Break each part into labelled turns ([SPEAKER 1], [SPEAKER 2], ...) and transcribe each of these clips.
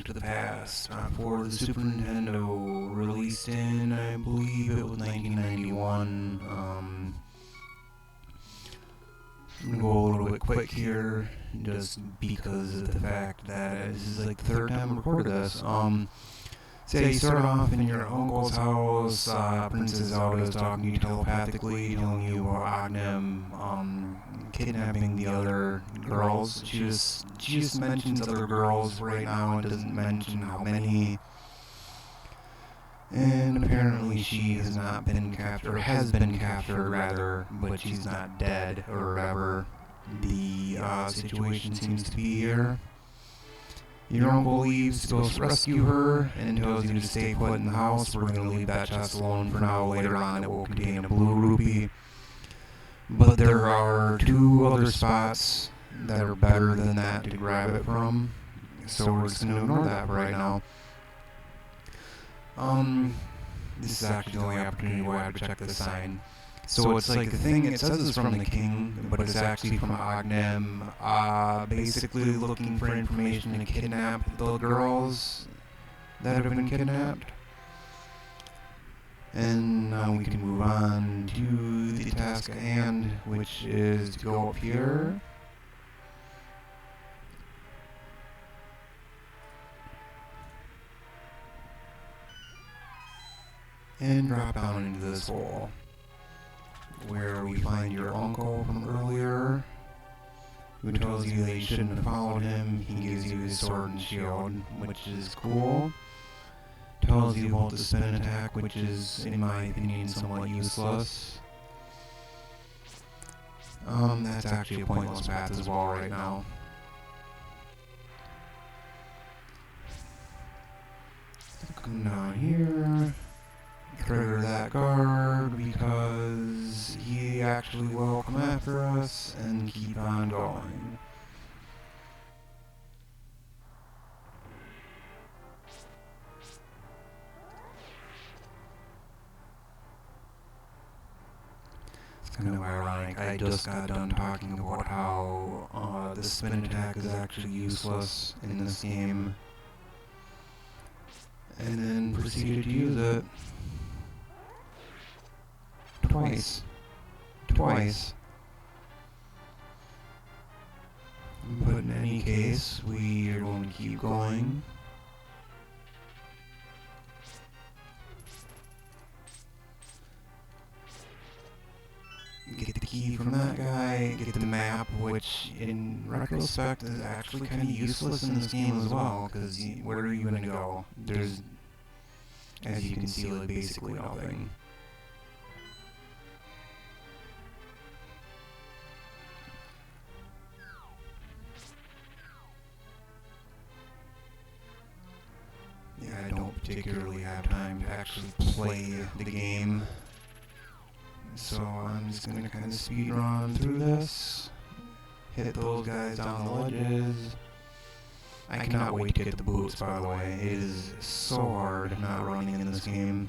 [SPEAKER 1] to the Past for the Super Nintendo, released in, I believe it was 1991. I'm gonna go a little bit quick here, just because of the fact that this is like the third time I recorded this. So you start off in your uncle's house, Princess Zelda is talking to you telepathically, telling you about Agahnim, kidnapping the other girls. She just mentions other girls right now and doesn't mention how many. And apparently she has not been captured, or has been captured rather, but she's not dead, or whatever the situation seems to be here. Your uncle leaves to go rescue her and tells you to stay put in the house. We're going to leave that chest alone for now. Later on it will contain a blue rupee. But there are two other spots that are better than that to grab it from. So we're just going to ignore that for right now. This is actually the only opportunity where I have to check the sign. So it's like the thing, it says it's from the king, but it's actually from Agahnim, basically looking for information to kidnap the girls that have been kidnapped. And now we can move on to the task at hand, which is to go up here. And drop down into this hole, where we find your uncle from earlier, who tells you that you shouldn't have followed him. He gives you his sword and shield, which is cool. Tells you about the spin attack, which is, in my opinion, somewhat useless. That's actually a pointless path as well right now. Come down here. Trigger that guard because he actually will come after us, and keep on going. It's kind of ironic. I just got done talking about how the spin attack is actually useless in this game, and then proceeded to use it. Twice. But in any case, we are going to keep going. Get the key from that guy, get the map, which in retrospect is actually kind of useless in this game as well, because where are you going to go? There's, as you can see, like basically nothing. Yeah, I don't particularly have time to actually play the game, so I'm just going to kind of speed run through this, hit those guys down the ledges. I cannot wait to get the boots, by the way. It is so hard not running in this game.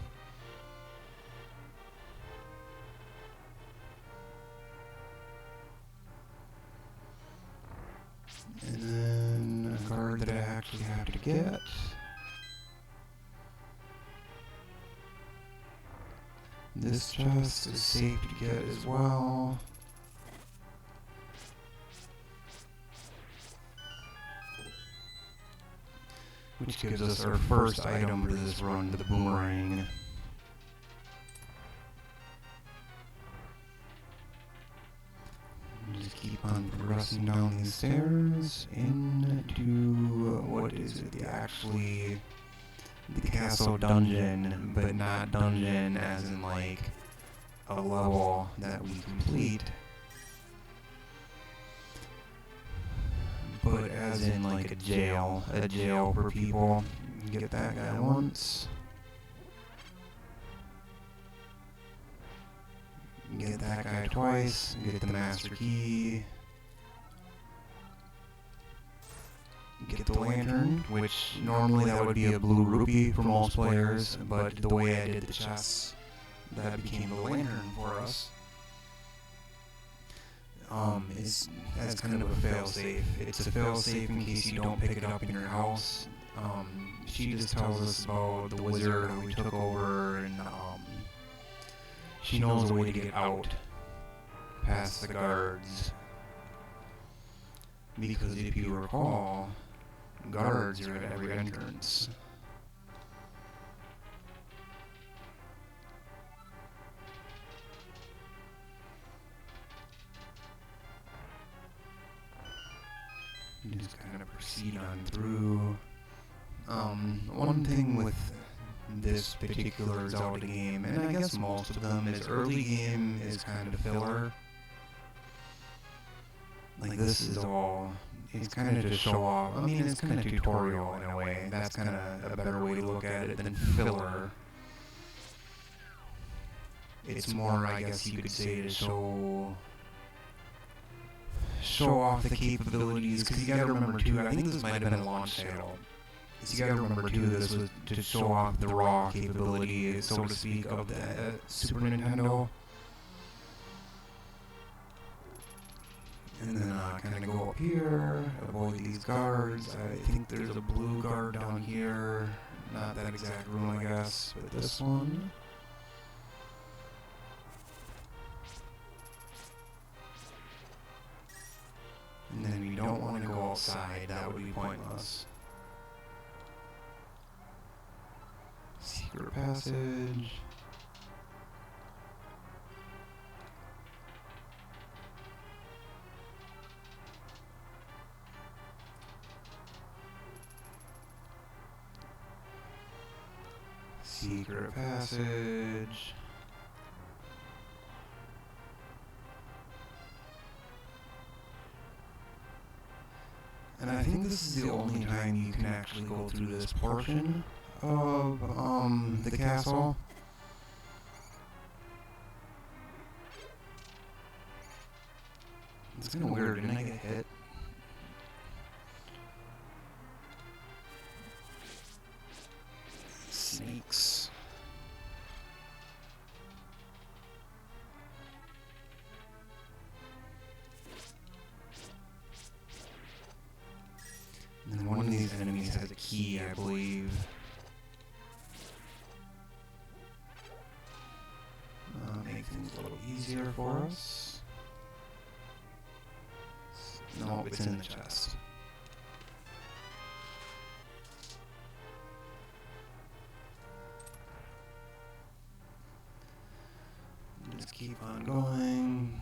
[SPEAKER 1] And then a guard that I actually have to get. This chest is safe to get as well. Which gives us our first item for this run, the boomerang. Just keep on progressing down these stairs into, what is it, the castle dungeon, but not dungeon as in like a level that we complete, but as in like a jail for people. Get that guy once, get that guy twice, get the master key, get the lantern, which normally that would be a blue rupee for most players, but the way I did the chests, that became the lantern for us. That's kind of a fail-safe. It's a fail-safe in case you don't pick it up in your house, She just tells us about the wizard who we took over, and she knows a way to get out past the guards. Because if you recall, guards are at every entrance. You just kind of proceed on through. One thing with this particular Zelda game, and I guess most of them, is early game is kind of filler. Like, this is all, it's kind of to show off. I mean, it's kind of tutorial in a way. That's kind of a better way to look at it than filler. It's more, I guess you could say, to show off the capabilities, because you gotta remember too, I think this might have been a launch sale. So you gotta remember too, this was to show off the raw capability, so to speak, of the Super Nintendo. And then kind of go up here, avoid these guards. I think there's a blue guard down here. Not that exact room, I guess, but this one. And then you don't want to go outside, that would be pointless. Secret passage. Secret passage. And I think this is the only time you can actually go through this portion of the castle. It's kind of weird, didn't I get hit? Snakes. And then one of these enemies has a key, I believe. Make things a little easier for us. No, it's in the chest. Just keep on going.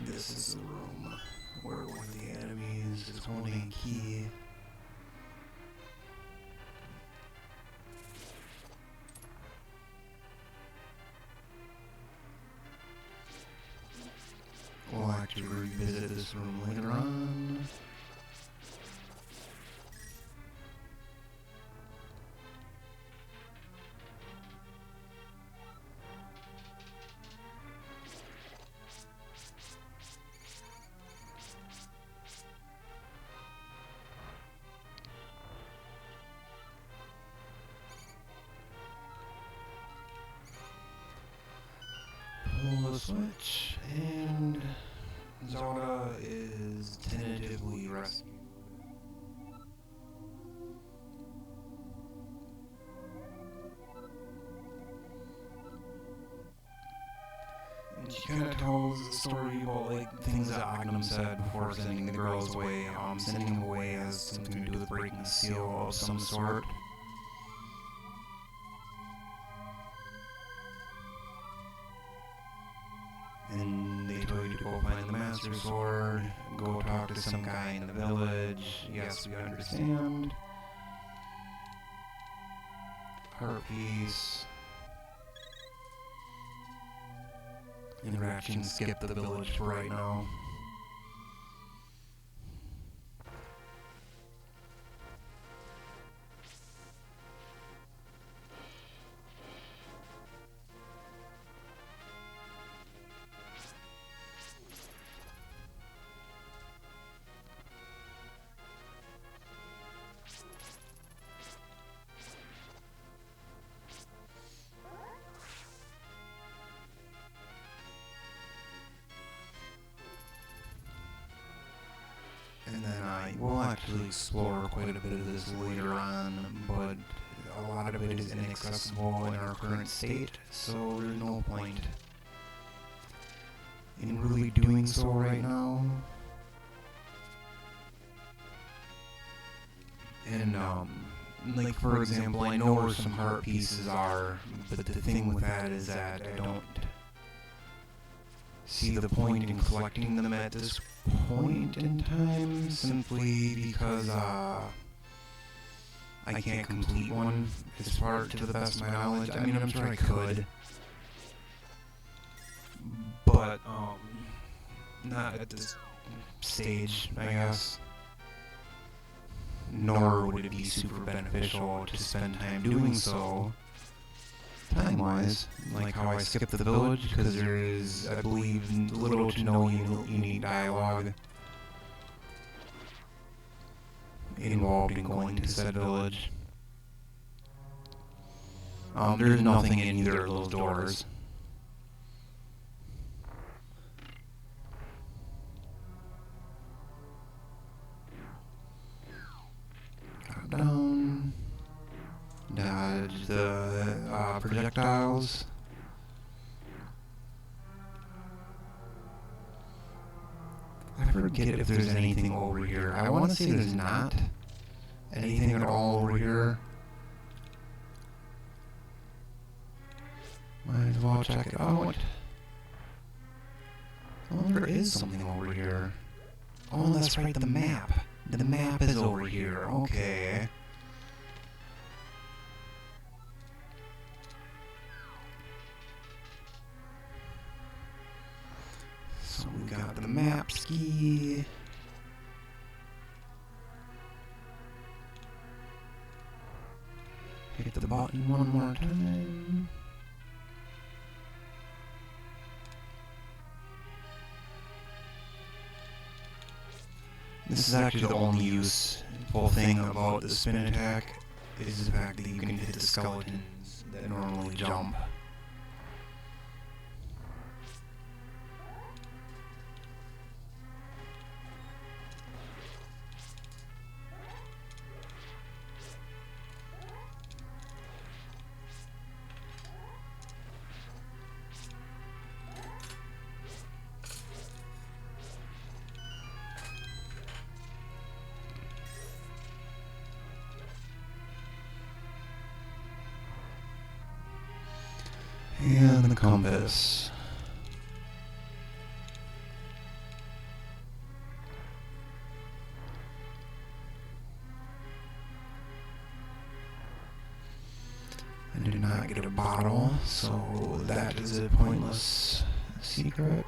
[SPEAKER 1] This is the room where one of the enemies is holding a key. We'll actually revisit this room later on. Pull the switch, and Zelda is tentatively rescued. And she kind of tells the story about like things that Agahnim said before sending the girls away. Sending them away has something to do with breaking a seal of some sort. And they told you to go find the Master Sword, go talk to some guy in the village. Yes, we understand. Heart piece. Interaction, skip the village for right now. explore quite a bit of this later on, but a lot of it is inaccessible in our current state, so there's no point in really doing so right now. And, like, for example, I know where some heart pieces are, but the thing with that is that I don't see the point in collecting them at this point in time, simply because, I can't complete one, as far to the best of my knowledge. I mean, I'm sure I could, but, not at this stage, I guess. Nor would it be super beneficial to spend time doing so, time-wise, like how I skipped the village, because there is, I believe, little to no unique dialogue involved in going to said village. There's nothing in either of those doors. Go down. Dodge the projectiles. I forget if there's anything over here. I want to say there's not anything at all over here. Might as well check it out. Oh, there is something over here. Oh, that's right, the map. The map is over here. Okay. So we got the map ski. Hit the button one more time. This is actually the only useful thing about the spin attack, is the fact that you can hit the skeletons that normally jump. And the compass. I did not get a bottle, so that is a pointless secret.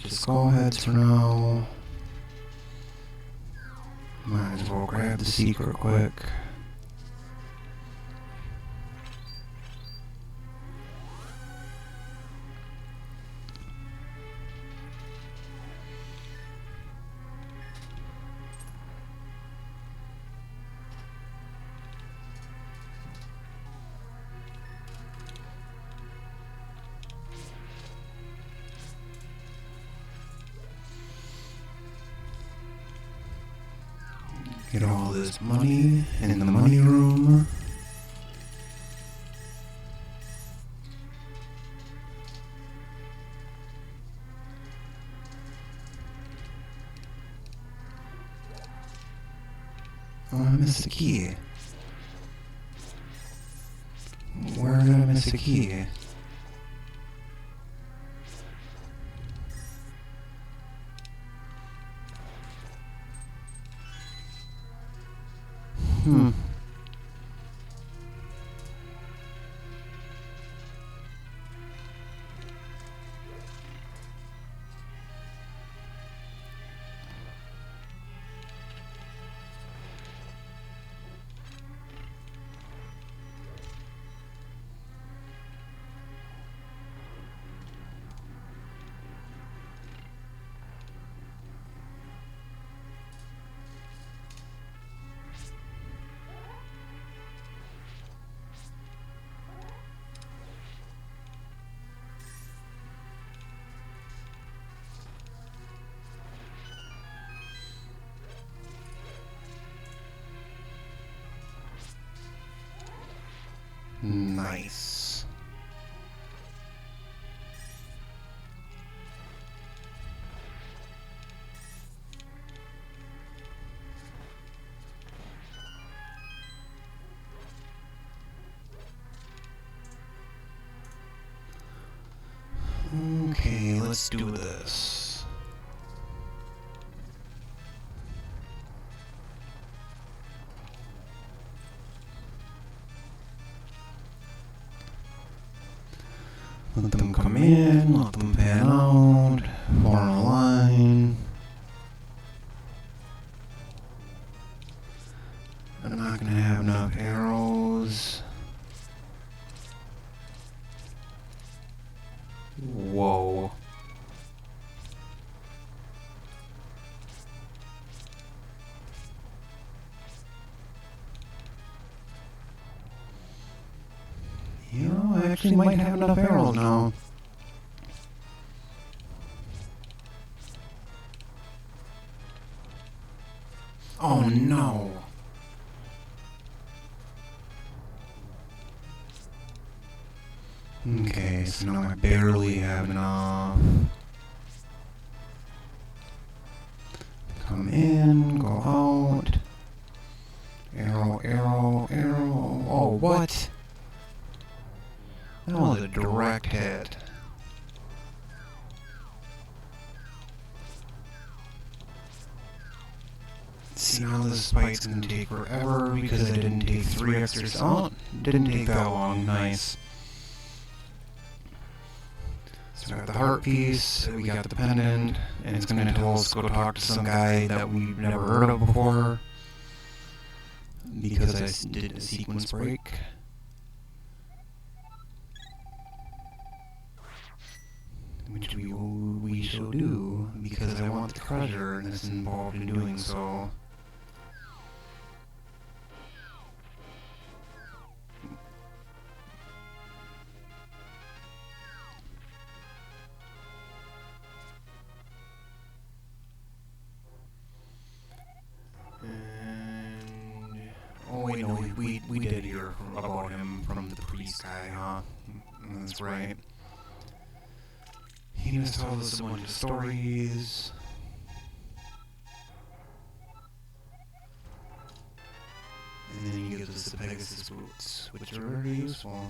[SPEAKER 1] bunch of skull heads for now. Might as well grab the secret quick. Get all this money in the money room. Oh, I missed a key. Where did I miss a key? Nice. Okay, let's do this. Let them come in, let them pan out, form a line. I'm not gonna have enough arrows. Whoa. You know, I actually might have enough arrows now. Oh no. Okay, so now I barely have enough. Come in, go out. Arrow, arrow, arrow. Oh, what? That was a direct hit. See, now this fight's gonna take forever because I didn't take 3 extra. Oh, didn't take that long. Nice. So we got the heart piece, we got the pendant, and it's gonna tell us to go talk to some guy that we've never heard of before because I did a sequence break. Which we shall do, because I want the treasure and it's involved in doing so. And oh wait, no, we did hear about him from the priest guy, huh? That's right. He was told us a bunch of stories. And then he gives us the Pegasus boots, which are very useful.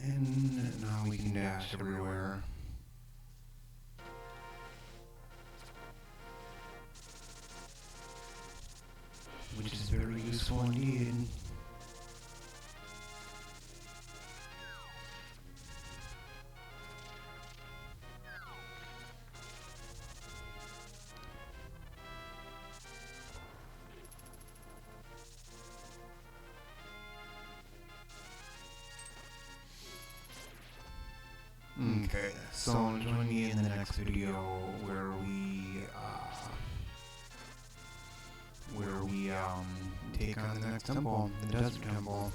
[SPEAKER 1] And now we can dash everywhere. useful indeed. Okay, so join me in the next video where we take on the next temple, the desert temple.